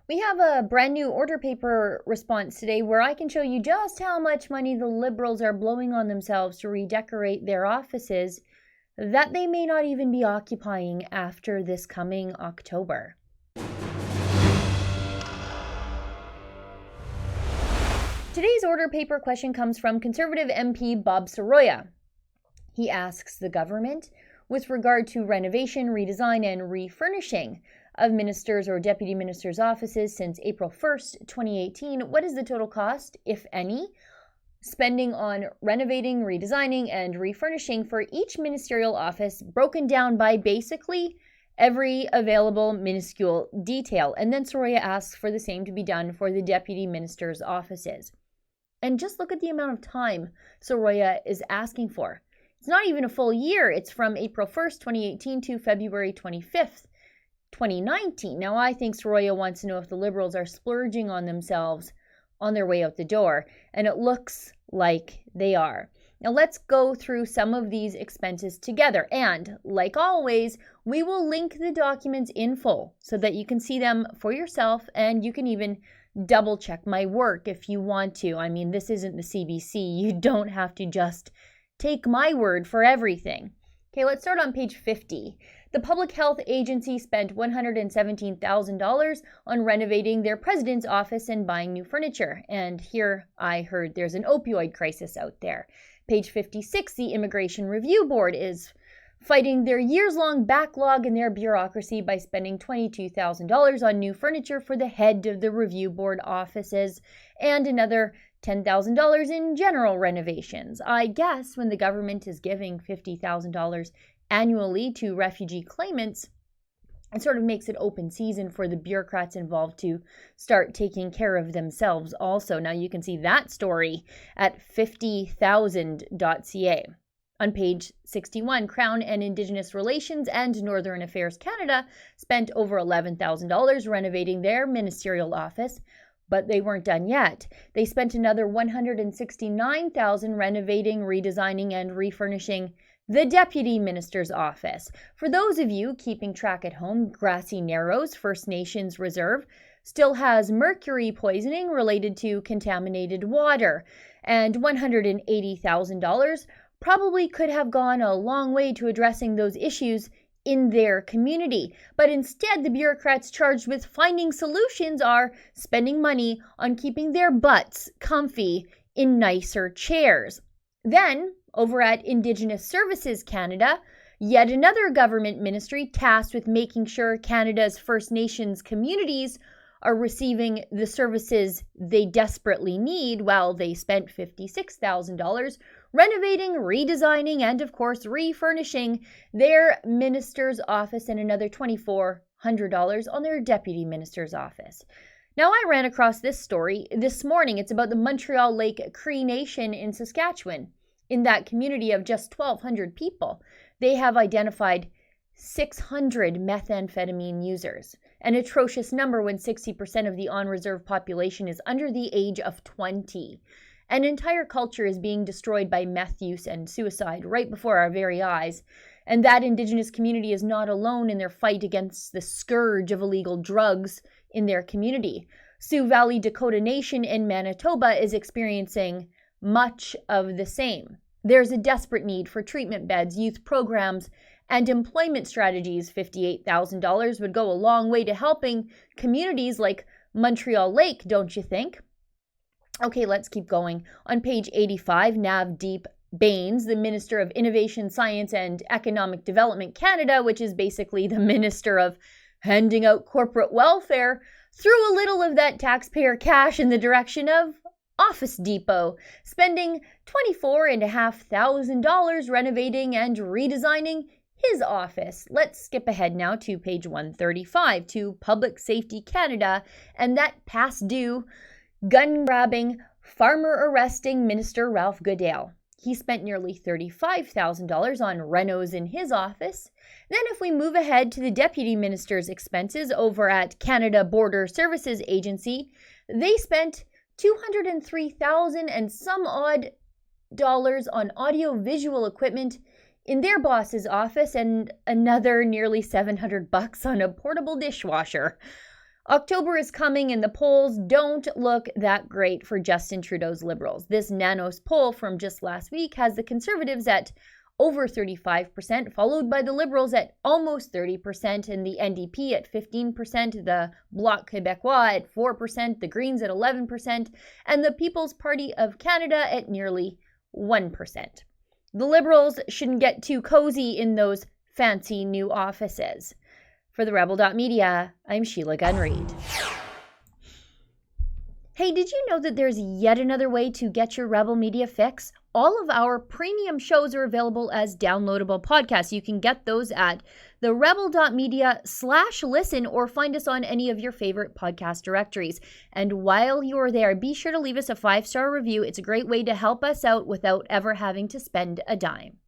We have a brand new order paper response today where I can show you just how much money the Liberals are blowing on themselves to redecorate their offices that they may not even be occupying after this coming October. Today's order paper question comes from Conservative MP Bob Soroya. He asks the government, with regard to renovation, redesign, and refurnishing of ministers' or deputy ministers' offices since April 1st, 2018, what is the total cost, if any, spending on renovating, redesigning, and refurnishing for each ministerial office, broken down by basically every available minuscule detail? And then Soroya asks for the same to be done for the deputy ministers' offices. And just look at the amount of time Soroya is asking for. It's not even a full year. It's from April 1st, 2018 to February 25th, 2019. Now, I think Soroya wants to know if the Liberals are splurging on themselves on their way out the door, and it looks like they are. Now, let's go through some of these expenses together, and like always, we will link the documents in full so that you can see them for yourself, and you can even double check my work if you want to. I mean, this isn't the CBC. You don't have to just take my word for everything. Okay, let's start on page 50. The Public Health Agency spent $117,000 on renovating their president's office and buying new furniture. And here I heard there's an opioid crisis out there. Page 56, the Immigration Review Board is fighting their years-long backlog in their bureaucracy by spending $22,000 on new furniture for the head of the review board offices and another $10,000 in general renovations. I guess when the government is giving $50,000 annually to refugee claimants, it sort of makes it open season for the bureaucrats involved to start taking care of themselves also. Now you can see that story at 50,000.ca. On page 61, Crown and Indigenous Relations and Northern Affairs Canada spent over $11,000 renovating their ministerial office, but they weren't done yet. They spent another $169,000 renovating, redesigning, and refurnishing the Deputy Minister's office. For those of you keeping track at home, Grassy Narrows First Nations Reserve still has mercury poisoning related to contaminated water, and $180,000 probably could have gone a long way to addressing those issues in their community. But instead, the bureaucrats charged with finding solutions are spending money on keeping their butts comfy in nicer chairs. Then, over at Indigenous Services Canada, yet another government ministry tasked with making sure Canada's First Nations communities are receiving the services they desperately need, while they spent $56,000 renovating, redesigning, and of course refurnishing their minister's office and another $2,400 on their deputy minister's office. Now, I ran across this story this morning. It's about the Montreal Lake Cree Nation in Saskatchewan. In that community of just 1,200 people, they have identified 600 methamphetamine users, an atrocious number when 60% of the on-reserve population is under the age of 20. An entire culture is being destroyed by meth use and suicide right before our very eyes, and that Indigenous community is not alone in their fight against the scourge of illegal drugs in their community. Sioux Valley Dakota Nation in Manitoba is experiencing much of the same. There's a desperate need for treatment beds, youth programs, and employment strategies. $58,000 would go a long way to helping communities like Montreal Lake, don't you think? Okay, let's keep going. On page 85, Navdeep Bains, the Minister of Innovation, Science and Economic Development Canada, which is basically the Minister of handing out corporate welfare, threw a little of that taxpayer cash in the direction of Office Depot, spending $24,500 renovating and redesigning his office. Let's skip ahead now to page 135 to Public Safety Canada and that past due gun-grabbing, farmer-arresting Minister Ralph Goodale. He spent nearly $35,000 on renos in his office. Then if we move ahead to the Deputy Minister's expenses over at Canada Border Services Agency, they spent $203,000 and some odd dollars on audio-visual equipment in their boss's office and another nearly $700 on a portable dishwasher. October is coming and the polls don't look that great for Justin Trudeau's Liberals. This Nanos poll from just last week has the Conservatives at over 35%, followed by the Liberals at almost 30%, and the NDP at 15%, the Bloc Québécois at 4%, the Greens at 11%, and the People's Party of Canada at nearly 1%. The Liberals shouldn't get too cozy in those fancy new offices. For the Rebel.media, I'm Sheila Gunn Reid. Hey, did you know that there's yet another way to get your Rebel Media fix? All of our premium shows are available as downloadable podcasts. You can get those at therebel.media/listen or find us on any of your favorite podcast directories. And while you're there, be sure to leave us a 5-star review. It's a great way to help us out without ever having to spend a dime.